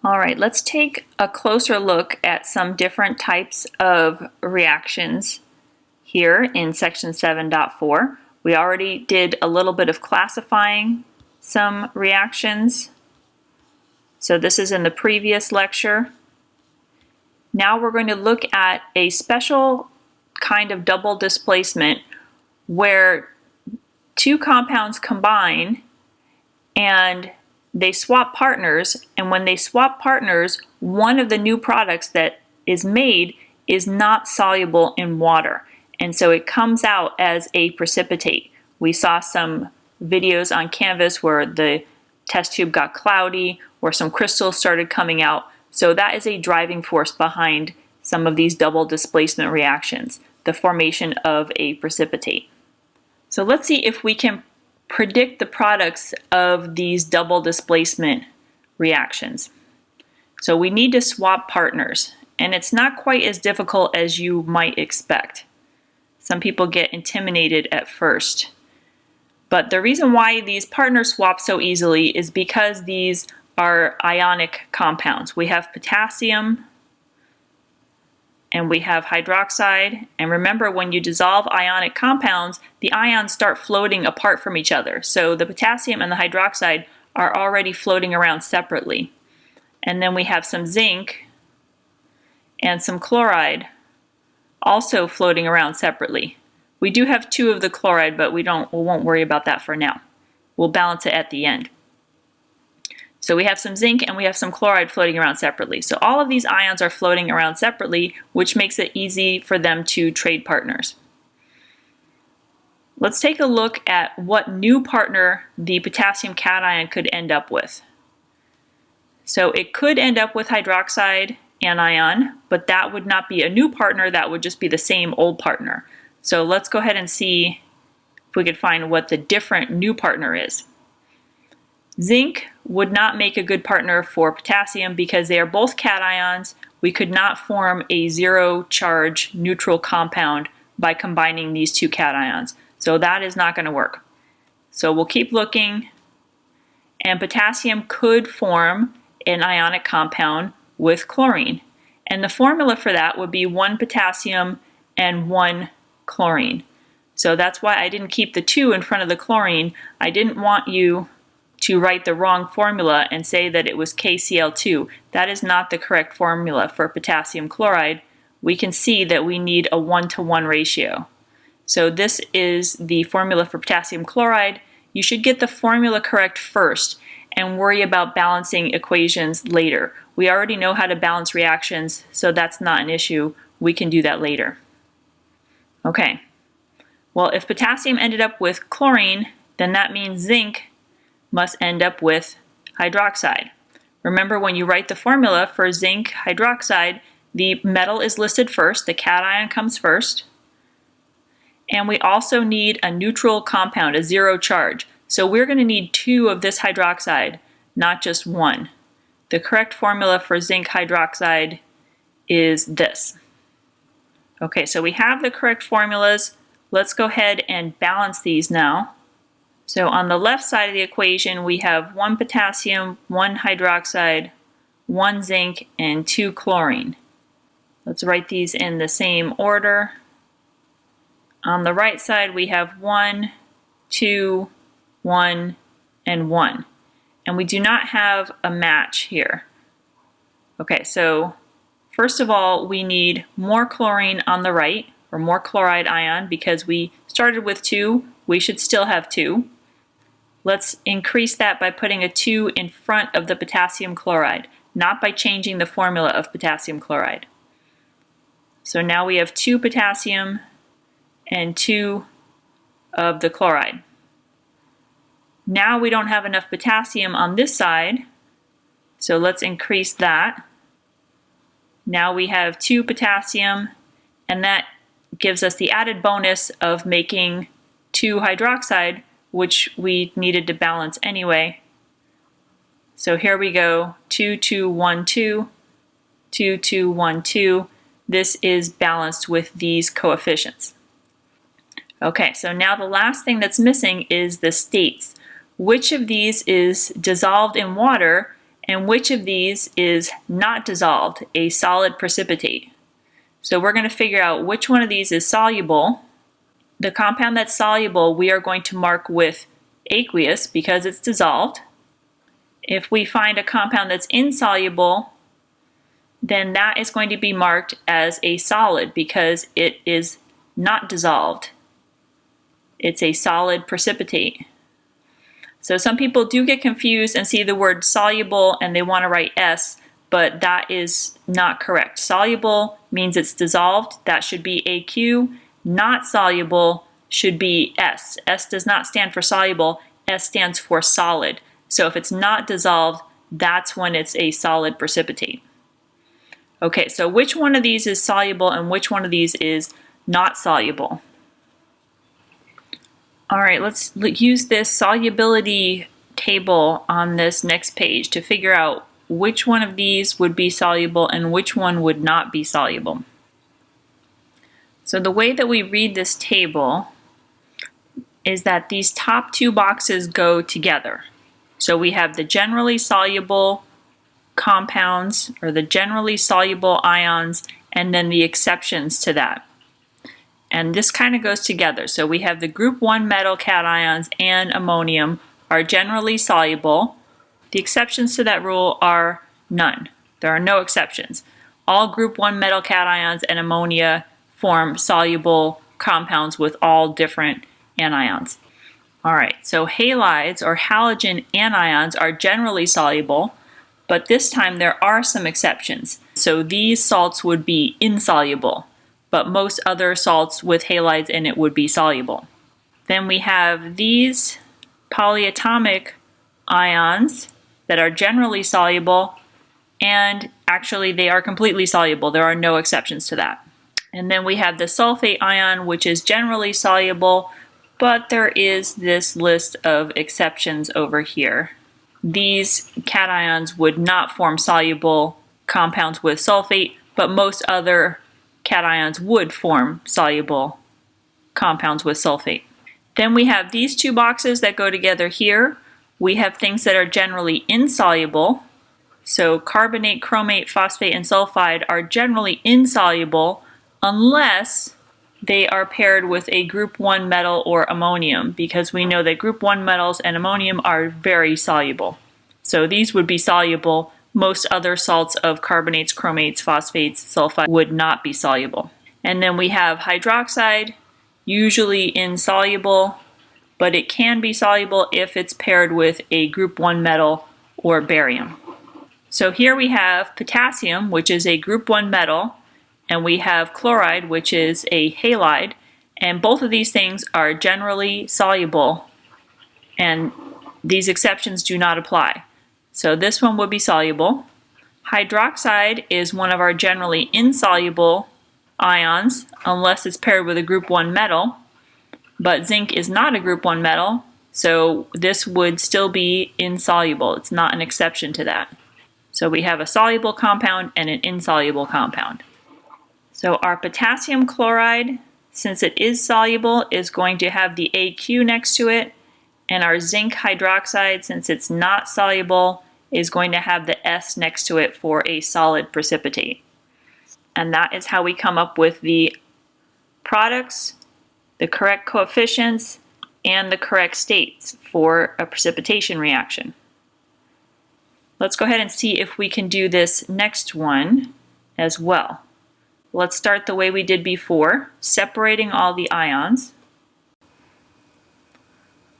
All right, let's take a closer look at some different types of reactions here in section 7.4. We already did a little bit of classifying some reactions. So this is in the previous lecture. Now we're going to look at a special kind of double displacement where two compounds combine and they swap partners, and when they swap partners, one of the new products that is made is not soluble in water, and so it comes out as a precipitate. We saw some videos on Canvas where the test tube got cloudy or some crystals started coming out, so that is a driving force behind some of these double displacement reactions, the formation of a precipitate. So let's see if we can predict the products of these double displacement reactions. So we need to swap partners, and it's not quite as difficult as you might expect. Some people get intimidated at first. But the reason why these partners swap so easily is because these are ionic compounds. We have potassium and we have hydroxide, and remember, when you dissolve ionic compounds, the ions start floating apart from each other. So the potassium and the hydroxide are already floating around separately. And then we have some zinc and some chloride also floating around separately. We do have two of the chloride, but we won't worry about that for now. We'll balance it at the end. So we have some zinc and we have some chloride floating around separately. So all of these ions are floating around separately, which makes it easy for them to trade partners. Let's take a look at what new partner the potassium cation could end up with. So it could end up with hydroxide anion, but that would not be a new partner, that would just be the same old partner. So let's go ahead and see if we could find what the different new partner is. Zinc would not make a good partner for potassium because they are both cations. We could not form a zero charge neutral compound by combining these two cations. So that is not going to work. So we'll keep looking, and potassium could form an ionic compound with chlorine. And the formula for that would be 1 potassium and 1 chlorine. So that's why I didn't keep the 2 in front of the chlorine. I didn't want you to write the wrong formula and say that it was KCl2. That is not the correct formula for potassium chloride. We can see that we need a 1-to-1 ratio. So this is the formula for potassium chloride. You should get the formula correct first and worry about balancing equations later. We already know how to balance reactions, so that's not an issue. We can do that later. Okay, well, if potassium ended up with chlorine, then that means zinc must end up with hydroxide. Remember, when you write the formula for zinc hydroxide, the metal is listed first, the cation comes first, and we also need a neutral compound, a zero charge. So we're going to need 2 of this hydroxide, not just 1. The correct formula for zinc hydroxide is this. Okay, so we have the correct formulas. Let's go ahead and balance these now. So on the left side of the equation, we have 1 potassium, 1 hydroxide, 1 zinc, and 2 chlorine. Let's write these in the same order. On the right side, we have 1, 2, 1, and 1. And we do not have a match here. Okay, so first of all, we need more chlorine on the right, or more chloride ion, because we started with 2. We should still have 2. Let's increase that by putting a 2 in front of the potassium chloride, not by changing the formula of potassium chloride. So now we have 2 potassium and 2 of the chloride. Now we don't have enough potassium on this side, so let's increase that. Now we have 2 potassium, and that gives us the added bonus of making 2 hydroxide, which we needed to balance anyway. So here we go, 2, 2, 1, 2, 2, 2, 1, 2. This is balanced with these coefficients. Okay, so now the last thing that's missing is the states. Which of these is dissolved in water and which of these is not dissolved, a solid precipitate. So we're going to figure out which one of these is soluble. The compound that's soluble we are going to mark with aqueous because it's dissolved. If we find a compound that's insoluble, then that is going to be marked as a solid because it is not dissolved. It's a solid precipitate. So some people do get confused and see the word soluble and they want to write S, but that is not correct. Soluble means it's dissolved. That should be AQ. Not soluble should be S. S does not stand for soluble. S stands for solid. So if it's not dissolved, that's when it's a solid precipitate. Okay, so which one of these is soluble and which one of these is not soluble? All right, let's use this solubility table on this next page to figure out which one of these would be soluble and which one would not be soluble. So the way that we read this table is that these top two boxes go together. So we have the generally soluble compounds or the generally soluble ions and then the exceptions to that. And this kind of goes together. So we have the group 1 metal cations and ammonium are generally soluble. The exceptions to that rule are none. There are no exceptions. All group 1 metal cations and ammonia form soluble compounds with all different anions. All right, so halides or halogen anions are generally soluble, but this time there are some exceptions. So these salts would be insoluble, but most other salts with halides in it would be soluble. Then we have these polyatomic ions that are generally soluble, and actually they are completely soluble. There are no exceptions to that. And then we have the sulfate ion, which is generally soluble, but there is this list of exceptions over here. These cations would not form soluble compounds with sulfate, but most other cations would form soluble compounds with sulfate. Then we have these two boxes that go together here. We have things that are generally insoluble. So carbonate, chromate, phosphate, and sulfide are generally insoluble unless they are paired with a group 1 metal or ammonium, because we know that group 1 metals and ammonium are very soluble. So these would be soluble. Most other salts of carbonates, chromates, phosphates, sulfide would not be soluble. And then we have hydroxide, usually insoluble, but it can be soluble if it's paired with a group 1 metal or barium. So here we have potassium, which is a group 1 metal, and we have chloride, which is a halide, and both of these things are generally soluble, and these exceptions do not apply. So this one would be soluble. Hydroxide is one of our generally insoluble ions, unless it's paired with a group 1 metal, but zinc is not a group 1 metal, so this would still be insoluble. It's not an exception to that. So we have a soluble compound and an insoluble compound. So our potassium chloride, since it is soluble, is going to have the AQ next to it, and our zinc hydroxide, since it's not soluble, is going to have the S next to it for a solid precipitate. And that is how we come up with the products, the correct coefficients, and the correct states for a precipitation reaction. Let's go ahead and see if we can do this next one as well. Let's start the way we did before, separating all the ions.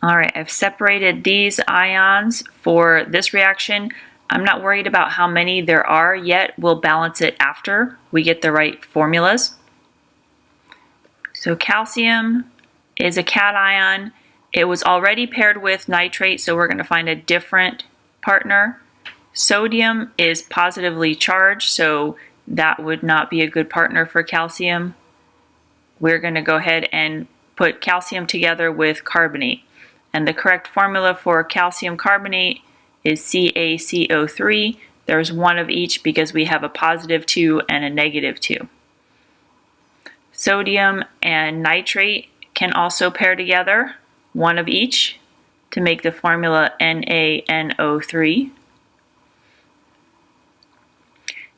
All right, I've separated these ions for this reaction. I'm not worried about how many there are yet. We'll balance it after we get the right formulas. So calcium is a cation. It was already paired with nitrate, so we're going to find a different partner. Sodium is positively charged, so that would not be a good partner for calcium. We're going to go ahead and put calcium together with carbonate. And the correct formula for calcium carbonate is CaCO3. There's one of each because we have a positive 2 and a negative 2. Sodium and nitrate can also pair together, one of each, to make the formula NaNO3.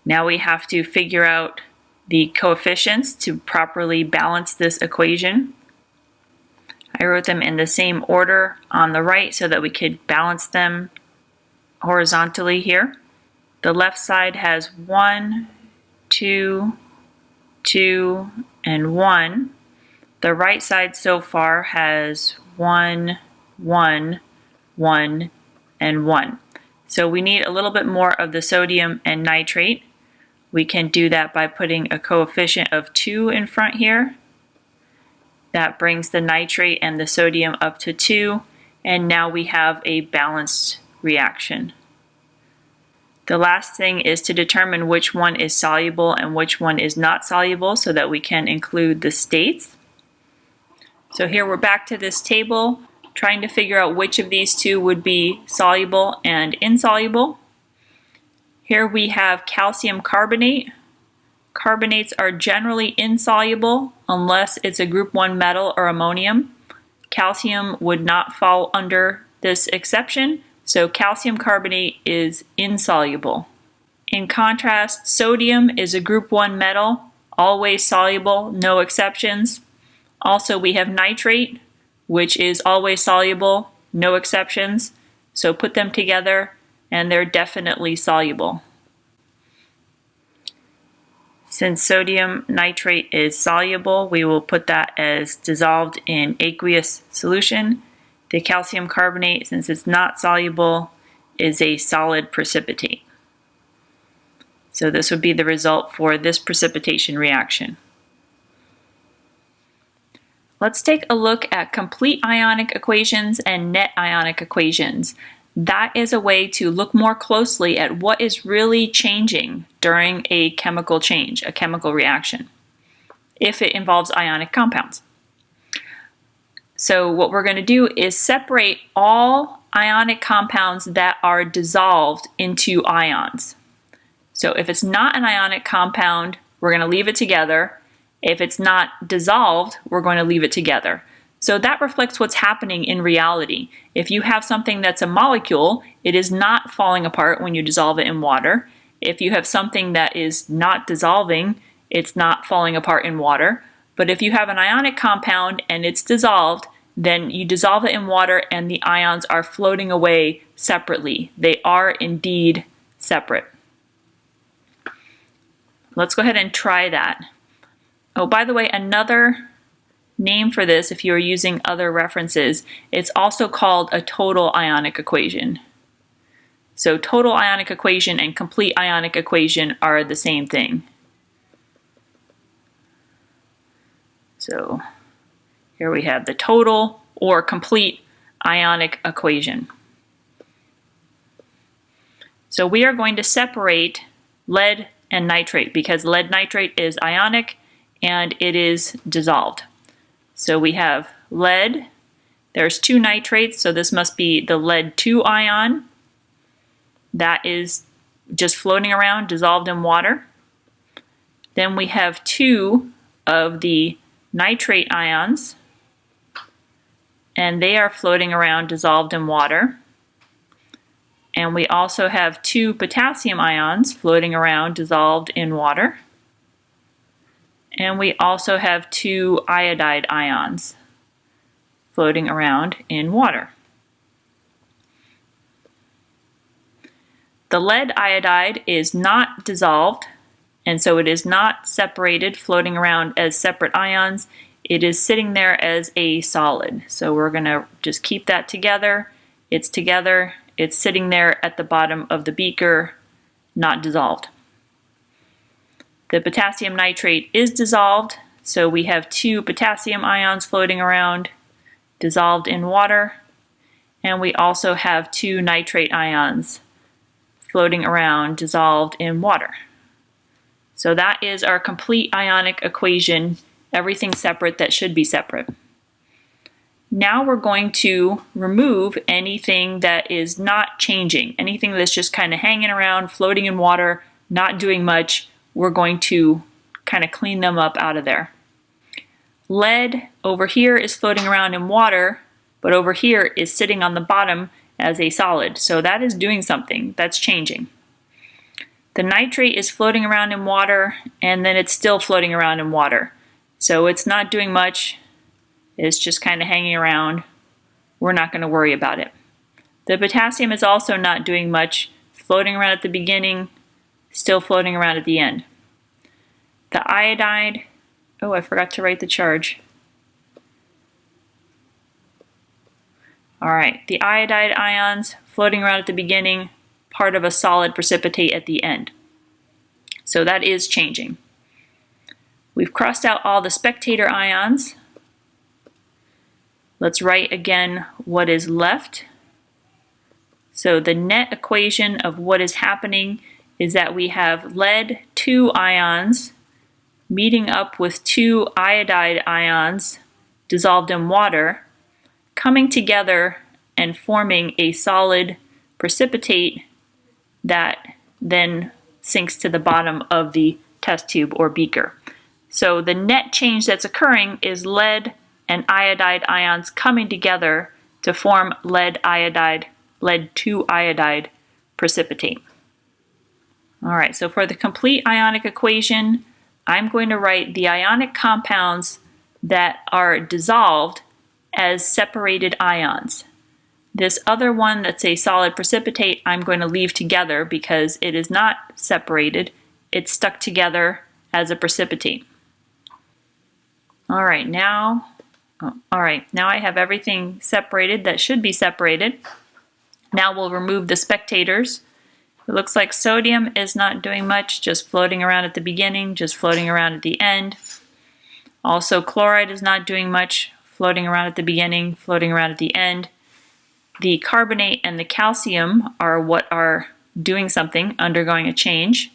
Now we have to figure out the coefficients to properly balance this equation. I wrote them in the same order on the right so that we could balance them horizontally here. The left side has 1, 2, 2, and 1. The right side so far has 1, 1, 1, and 1. So we need a little bit more of the sodium and nitrate. We can do that by putting a coefficient of 2 in front here. That brings the nitrate and the sodium up to 2, and now we have a balanced reaction. The last thing is to determine which one is soluble and which one is not soluble so that we can include the states. So here we're back to this table, trying to figure out which of these two would be soluble and insoluble. Here we have calcium carbonate. Carbonates are generally insoluble unless it's a group 1 metal or ammonium. Calcium would not fall under this exception, so calcium carbonate is insoluble. In contrast, sodium is a group 1 metal, always soluble, no exceptions. Also, we have nitrate, which is always soluble, no exceptions. So put them together and they're definitely soluble. Since sodium nitrate is soluble, we will put that as dissolved in aqueous solution. The calcium carbonate, since it's not soluble, is a solid precipitate. So this would be the result for this precipitation reaction. Let's take a look at complete ionic equations and net ionic equations. That is a way to look more closely at what is really changing during a chemical change, a chemical reaction, if it involves ionic compounds. So what we're going to do is separate all ionic compounds that are dissolved into ions. So if it's not an ionic compound, we're going to leave it together. If it's not dissolved, we're going to leave it together. So that reflects what's happening in reality. If you have something that's a molecule, it is not falling apart when you dissolve it in water. If you have something that is not dissolving, it's not falling apart in water. But if you have an ionic compound and it's dissolved, then you dissolve it in water and the ions are floating away separately. They are indeed separate. Let's go ahead and try that. Oh, by the way, another name for this, if you're using other references, it's also called a total ionic equation. So total ionic equation and complete ionic equation are the same thing. So here we have the total or complete ionic equation. So we are going to separate lead and nitrate because lead nitrate is ionic and it is dissolved. So we have lead, there's 2 nitrates, so this must be the lead 2 ion. That is just floating around, dissolved in water. Then we have 2 of the nitrate ions, and they are floating around, dissolved in water. And we also have 2 potassium ions floating around, dissolved in water. And we also have 2 iodide ions floating around in water. The lead iodide is not dissolved, and so it is not separated, floating around as separate ions. It is sitting there as a solid. So we're going to just keep that together. It's together. It's sitting there at the bottom of the beaker, not dissolved. The potassium nitrate is dissolved, so we have 2 potassium ions floating around, dissolved in water, and we also have 2 nitrate ions floating around, dissolved in water. So that is our complete ionic equation, everything separate that should be separate. Now we're going to remove anything that is not changing, anything that's just kind of hanging around, floating in water, not doing much. We're going to kind of clean them up out of there. Lead over here is floating around in water, but over here is sitting on the bottom as a solid. So that is doing something, that's changing. The nitrate is floating around in water, and then it's still floating around in water. So it's not doing much. It's just kind of hanging around. We're not going to worry about it. The potassium is also not doing much, floating around at the beginning, still floating around at the end. The iodide, oh, I forgot to write the charge. All right, the iodide ions floating around at the beginning, part of a solid precipitate at the end. So that is changing. We've crossed out all the spectator ions. Let's write again what is left. So the net equation of what is happening is that we have lead-2 ions meeting up with 2 iodide ions dissolved in water, coming together and forming a solid precipitate that then sinks to the bottom of the test tube or beaker. So the net change that's occurring is lead and iodide ions coming together to form lead-2 iodide precipitate. All right, so for the complete ionic equation, I'm going to write the ionic compounds that are dissolved as separated ions. This other one that's a solid precipitate, I'm going to leave together because it is not separated. It's stuck together as a precipitate. All right, now I have everything separated that should be separated. Now we'll remove the spectators. It looks like sodium is not doing much, just floating around at the beginning, just floating around at the end. Also, chloride is not doing much, floating around at the beginning, floating around at the end. The carbonate and the calcium are what are doing something, undergoing a change.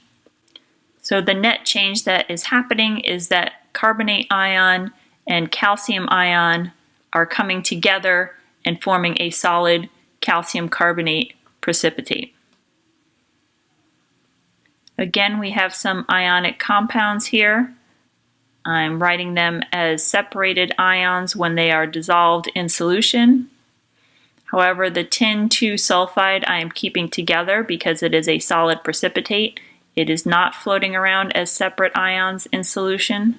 So the net change that is happening is that carbonate ion and calcium ion are coming together and forming a solid calcium carbonate precipitate. Again, we have some ionic compounds here. I'm writing them as separated ions when they are dissolved in solution. However, the tin 2 sulfide I am keeping together because it is a solid precipitate. It is not floating around as separate ions in solution.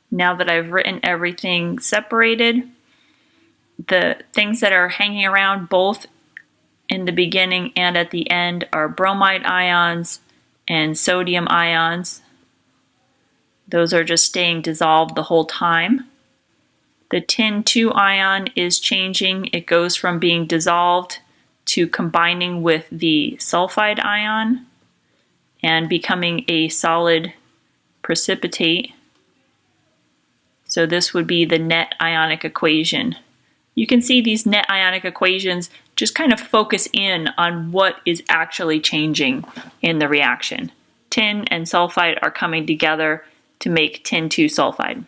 Now that I've written everything separated, the things that are hanging around both in the beginning and at the end are bromide ions and sodium ions. Those are just staying dissolved the whole time. The tin 2 ion is changing. It goes from being dissolved to combining with the sulfide ion and becoming a solid precipitate. So this would be the net ionic equation. You can see these net ionic equations just kind of focus in on what is actually changing in the reaction. Tin and sulfide are coming together to make tin 2 sulfide.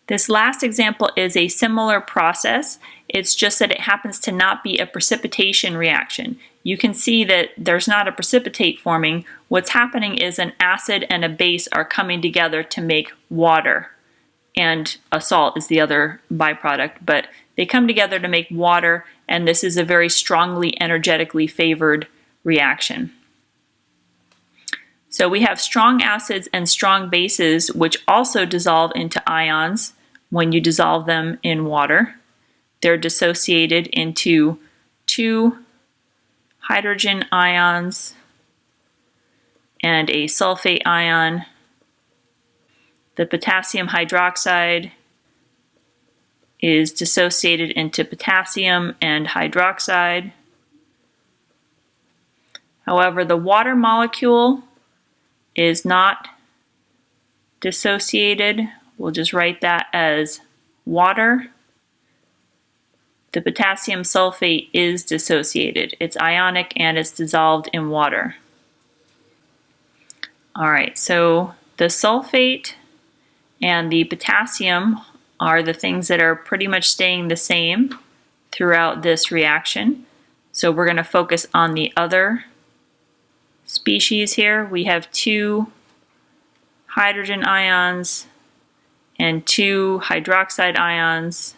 This last example is a similar process. It's just that it happens to not be a precipitation reaction. You can see that there's not a precipitate forming. What's happening is an acid and a base are coming together to make water. And a salt is the other byproduct, but they come together to make water, and this is a very strongly energetically favored reaction. So we have strong acids and strong bases, which also dissolve into ions when you dissolve them in water. They're dissociated into 2 hydrogen ions and a sulfate ion. The potassium hydroxide is dissociated into potassium and hydroxide. However, the water molecule is not dissociated. We'll just write that as water. The potassium sulfate is dissociated. It's ionic and it's dissolved in water. All right, so the sulfate and the potassium are the things that are pretty much staying the same throughout this reaction. So we're going to focus on the other species here. We have 2 hydrogen ions and 2 hydroxide ions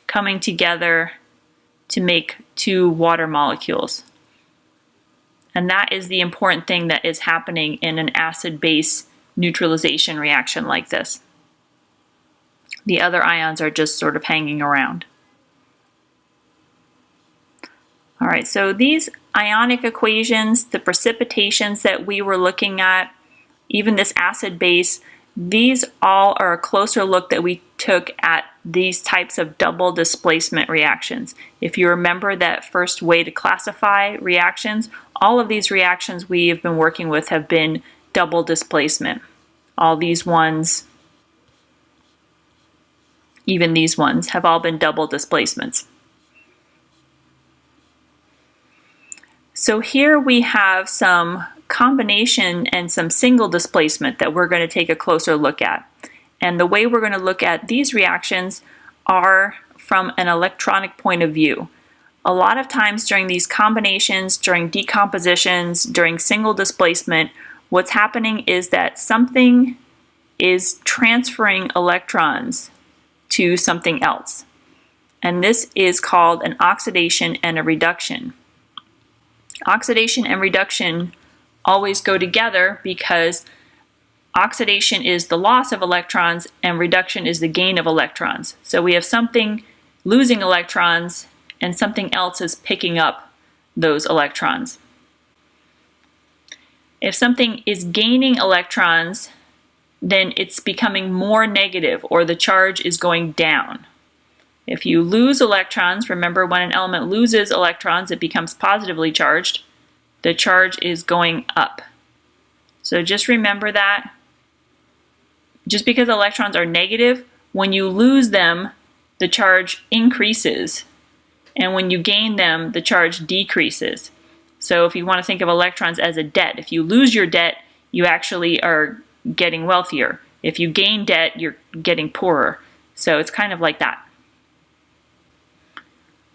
coming together to make 2 water molecules. And that is the important thing that is happening in an acid-base neutralization reaction like this. The other ions are just sort of hanging around. All right, so these ionic equations, the precipitations that we were looking at, even this acid-base, these all are a closer look that we took at these types of double displacement reactions. If you remember that first way to classify reactions, all of these reactions we have been working with have been double displacement. All these ones, even these ones, have all been double displacements. So here we have some combination and some single displacement that we're going to take a closer look at. And the way we're going to look at these reactions are from an electronic point of view. A lot of times during these combinations, during decompositions, during single displacement, what's happening is that something is transferring electrons to something else. And this is called an oxidation and a reduction. Oxidation and reduction always go together because oxidation is the loss of electrons and reduction is the gain of electrons. So we have something losing electrons and something else is picking up those electrons. If something is gaining electrons, then it's becoming more negative, or the charge is going down. If you lose electrons, remember when an element loses electrons, it becomes positively charged. The charge is going up. So just remember that. Just because electrons are negative, when you lose them, the charge increases. And when you gain them, the charge decreases. So if you want to think of electrons as a debt, if you lose your debt, you actually are getting wealthier. If you gain debt, you're getting poorer. So it's kind of like that.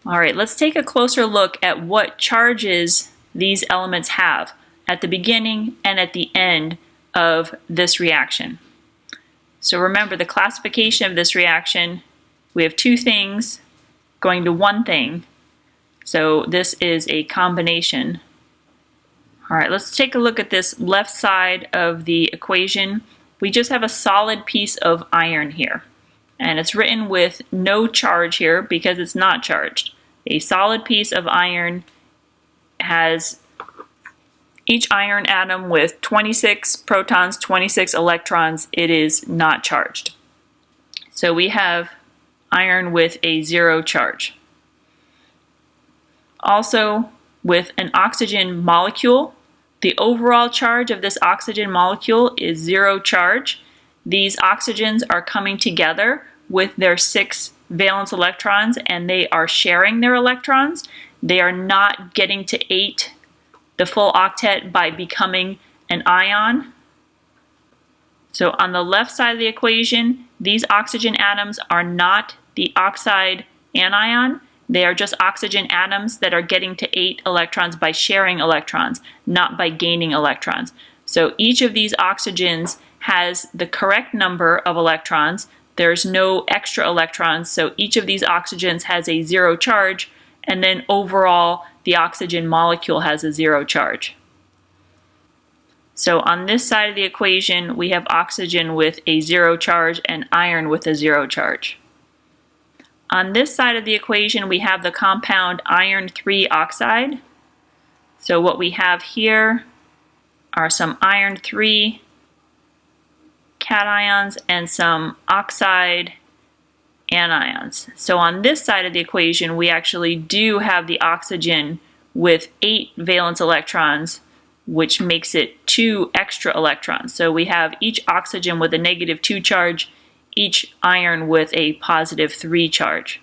All right, let's take a closer look at what charges these elements have at the beginning and at the end of this reaction. So remember the classification of this reaction, we have two things going to one thing. So this is a combination. All right, let's take a look at this left side of the equation. We just have a solid piece of iron here. And it's written with no charge here because it's not charged. A solid piece of iron has each iron atom with 26 protons, 26 electrons. It is not charged. So we have iron with a 0 charge. Also, with an oxygen molecule, the overall charge of this oxygen molecule is 0 charge. These oxygens are coming together with their 6 valence electrons and they are sharing their electrons. They are not getting to 8, the full octet, by becoming an ion. So on the left side of the equation, these oxygen atoms are not the oxide anion. They are just oxygen atoms that are getting to 8 electrons by sharing electrons, not by gaining electrons. So each of these oxygens has the correct number of electrons. There's no extra electrons, so each of these oxygens has a 0 charge, and then overall the oxygen molecule has a 0 charge. So on this side of the equation, we have oxygen with a 0 charge and iron with a 0 charge. On this side of the equation, we have the compound iron 3 oxide. So what we have here are some iron 3 cations and some oxide anions. So on this side of the equation, we actually do have the oxygen with 8 valence electrons, which makes it 2 extra electrons. So we have each oxygen with a -2 charge, each iron with a +3 charge.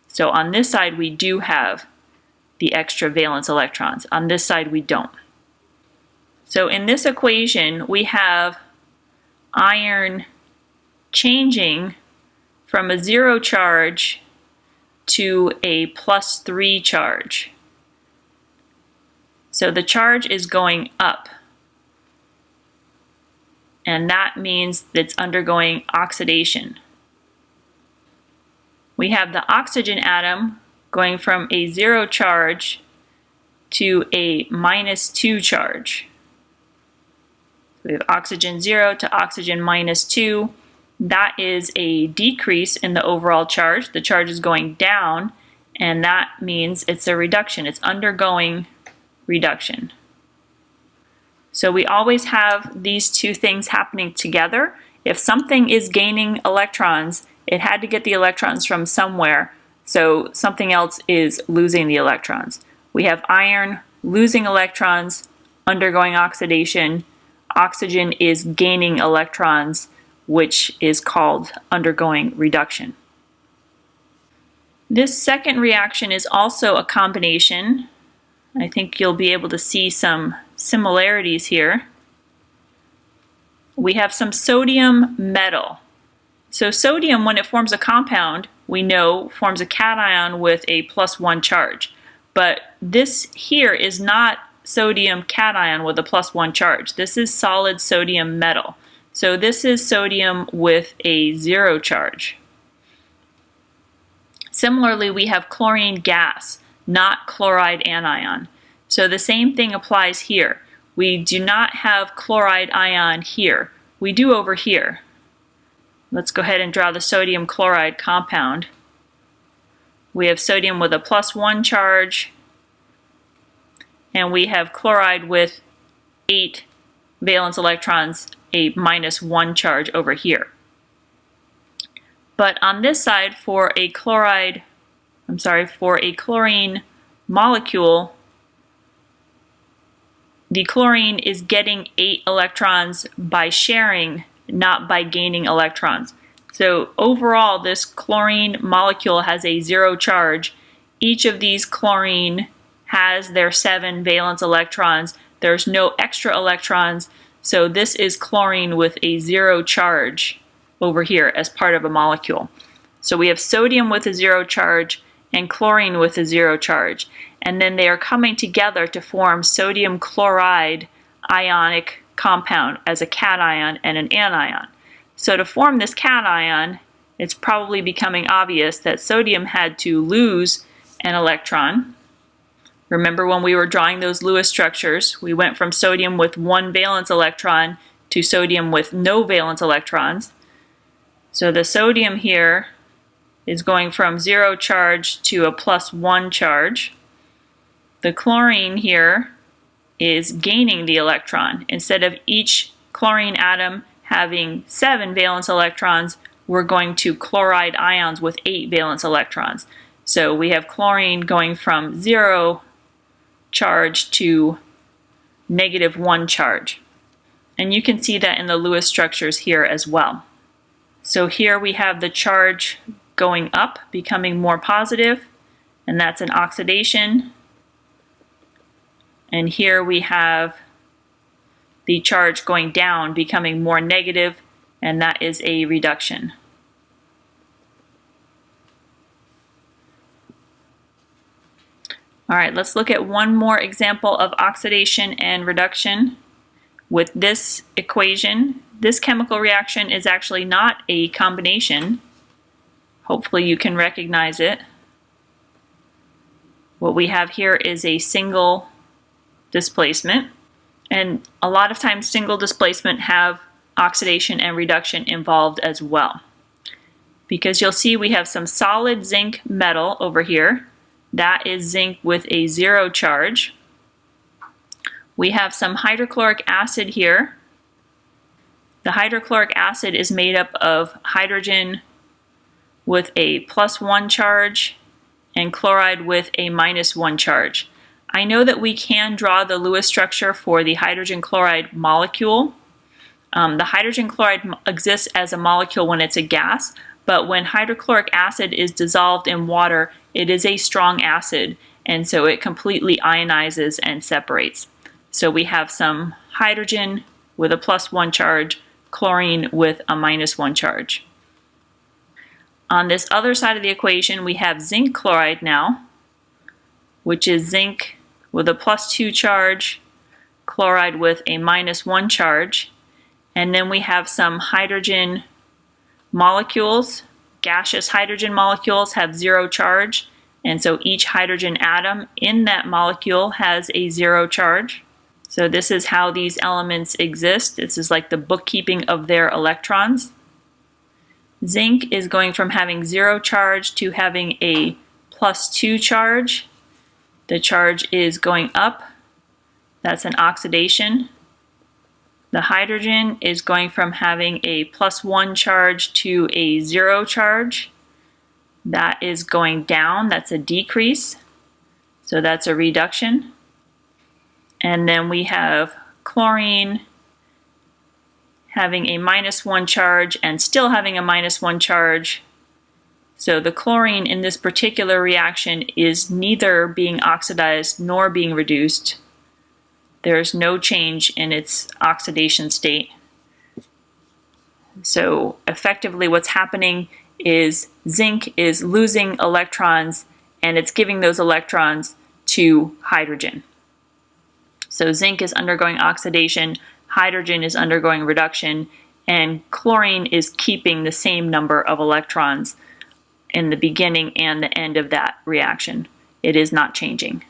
So on this side, we do have the extra valence electrons. On this side, we don't. So in this equation, we have iron changing from a 0 charge to a +3 charge. So the charge is going up. And that means it's undergoing oxidation. We have the oxygen atom going from a 0 charge to a -2 charge. We have oxygen 0 to oxygen -2. That is a decrease in the overall charge. The charge is going down, and that means it's a reduction. It's undergoing reduction. So we always have these two things happening together. If something is gaining electrons, it had to get the electrons from somewhere, so something else is losing the electrons. We have iron losing electrons, undergoing oxidation. Oxygen is gaining electrons, which is called undergoing reduction. This second reaction is also a combination. I think you'll be able to see some similarities here. We have some sodium metal. So sodium, when it forms a compound, we know forms a cation with a +1 charge. But this here is not sodium cation with a +1 charge. This is solid sodium metal. So this is sodium with a 0 charge. Similarly, we have chlorine gas, not chloride anion. So the same thing applies here. We do not have chloride ion here. We do over here. Let's go ahead and draw the sodium chloride compound. We have sodium with a +1 charge, and we have chloride with 8 valence electrons, a -1 charge over here. But on this side, for a chlorine molecule, the chlorine is getting 8 electrons by sharing, not by gaining electrons. So overall, this chlorine molecule has a 0 charge. Each of these chlorine has their 7 valence electrons. There's no extra electrons, so this is chlorine with a 0 charge over here as part of a molecule. So we have sodium with a 0 charge and chlorine with a 0 charge, and then they are coming together to form sodium chloride ionic compound as a cation and an anion. So to form this cation, it's probably becoming obvious that sodium had to lose an electron. Remember when we were drawing those Lewis structures, we went from sodium with 1 valence electron to sodium with no valence electrons. So the sodium here is going from 0 charge to a +1 charge. The chlorine here is gaining the electron. Instead of each chlorine atom having 7 valence electrons, we're going to chloride ions with 8 valence electrons. So we have chlorine going from 0 charge to -1 charge. And you can see that in the Lewis structures here as well. So here we have the charge going up, becoming more positive, and that's an oxidation. And here we have the charge going down, becoming more negative, and that is a reduction. All right, let's look at one more example of oxidation and reduction with this equation. This chemical reaction is actually not a combination. Hopefully you can recognize it. What we have here is a single displacement, and a lot of times single displacement have oxidation and reduction involved as well. Because you'll see we have some solid zinc metal over here. That is zinc with a 0 charge. We have some hydrochloric acid here. The hydrochloric acid is made up of hydrogen with a +1 charge and chloride with a -1 charge. I know that we can draw the Lewis structure for the hydrogen chloride molecule. The hydrogen chloride exists as a molecule when it's a gas, but when hydrochloric acid is dissolved in water, it is a strong acid, and so it completely ionizes and separates. So we have some hydrogen with a +1 charge, chlorine with a -1 charge. On this other side of the equation, we have zinc chloride now, which is zinc with a +2 charge, chloride with a -1 charge, and then we have some hydrogen molecules. Gaseous hydrogen molecules have 0 charge, And so each hydrogen atom in that molecule has a 0 charge. So this is how these elements exist. This is like the bookkeeping of their electrons. Zinc is going from having 0 charge to having a +2 charge. The charge is going up. That's an oxidation. The hydrogen is going from having a +1 charge to a 0 charge. That is going down. That's a decrease. So that's a reduction. And then we have chlorine having a -1 charge and still having a -1 charge. So the chlorine in this particular reaction is neither being oxidized nor being reduced. There's no change in its oxidation state. So effectively what's happening is zinc is losing electrons and it's giving those electrons to hydrogen. So zinc is undergoing oxidation, hydrogen is undergoing reduction, and chlorine is keeping the same number of electrons in the beginning and the end of that reaction. It is not changing.